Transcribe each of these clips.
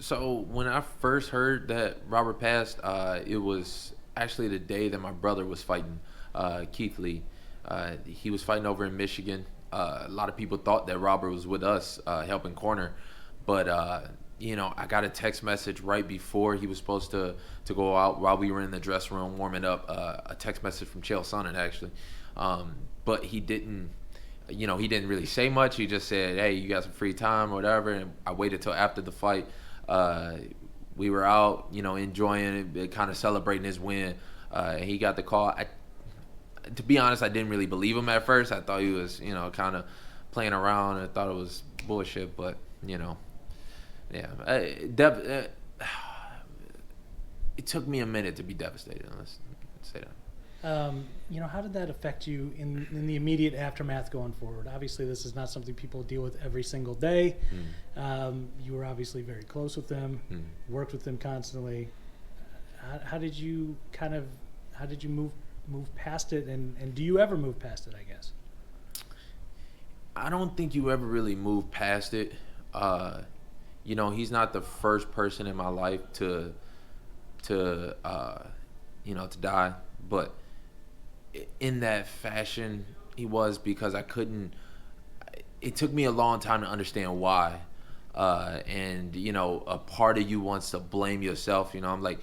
So when I first heard that Robert passed, it was actually the day that my brother was fighting Keith Lee. He was fighting over in Michigan. A lot of people thought that Robert was with us helping corner, but I got a text message right before he was supposed to go out while we were in the dressing room warming up. A text message from Chael Sonnen actually, but he didn't really say much. He just said, "Hey, you got some free time or whatever." And I waited till after the fight. Uh, we were out, enjoying it, kind of celebrating his win. And he got the call. To be honest, I didn't really believe him at first. I thought he was, kind of playing around. I thought it was bullshit, but yeah. It took me a minute to be devastated. Let's say that. How did that affect you in the immediate aftermath going forward? Obviously, this is not something people deal with every single day. You were obviously very close with them, worked with them constantly. How did you move past it, and do you ever move past it, I guess? I don't think you ever really move past it. He's not the first person in my life to die, but in that fashion he was, because it took me a long time to understand why. And a part of you wants to blame yourself. I'm like,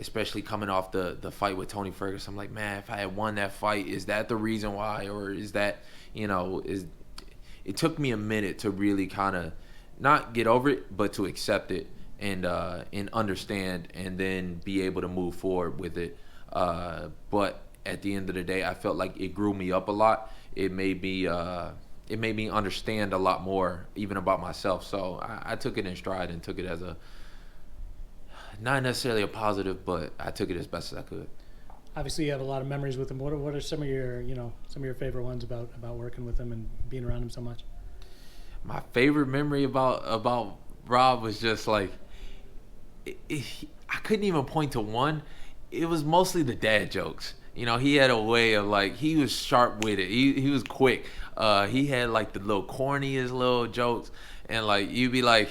especially coming off the fight with Tony Ferguson, I'm like, man, if I had won that fight, is that the reason why? Or is that, it took me a minute to really kind of not get over it, but to accept it and understand, and then be able to move forward with it. But at the end of the day, I felt like it grew me up a lot. It made me understand a lot more, even about myself. So I took it in stride and took it as not necessarily a positive, but I took it as best as I could. Obviously, you have a lot of memories with him. What are some of your favorite ones about working with him and being around him so much? My favorite memory about Rob was just like, I couldn't even point to one. It was mostly the dad jokes. He had a way of, like, he was sharp with it. He was quick. He had like the little corniest little jokes, and like you'd be like,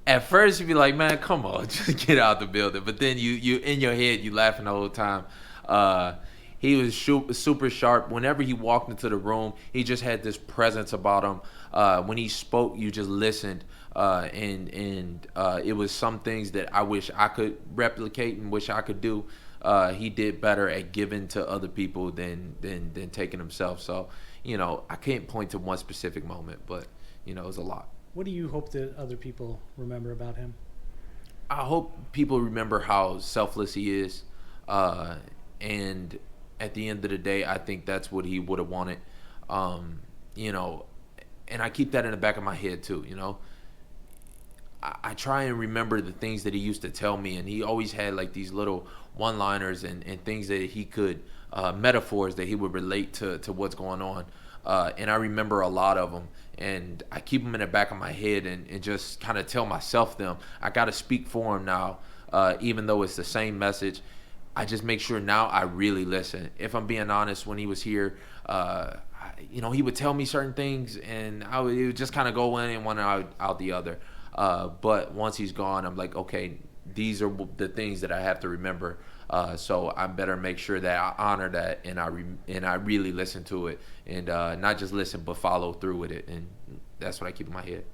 at first you'd be like, man, come on, just get out the building. But then you in your head you laughing the whole time. He was super sharp. Whenever he walked into the room, he just had this presence about him. When he spoke, you just listened. And it was some things that I wish I could replicate and wish I could do. He did better at giving to other people than taking himself. So, I can't point to one specific moment, but, it was a lot. What do you hope that other people remember about him? I hope people remember how selfless he is. And at the end of the day, I think that's what he would have wanted. And I keep that in the back of my head too, I try and remember the things that he used to tell me, and he always had like these little one-liners and things that he could, metaphors that he would relate to what's going on. And I remember a lot of them, and I keep them in the back of my head and just kind of tell myself them. I got to speak for him now, even though it's the same message. I just make sure now I really listen. If I'm being honest, when he was here, he would tell me certain things, and it would just kind of go in and one out the other. But once he's gone, I'm like, okay, these are the things that I have to remember. So I better make sure that I honor that, and I really listen to it, and not just listen but follow through with it, and that's what I keep in my head.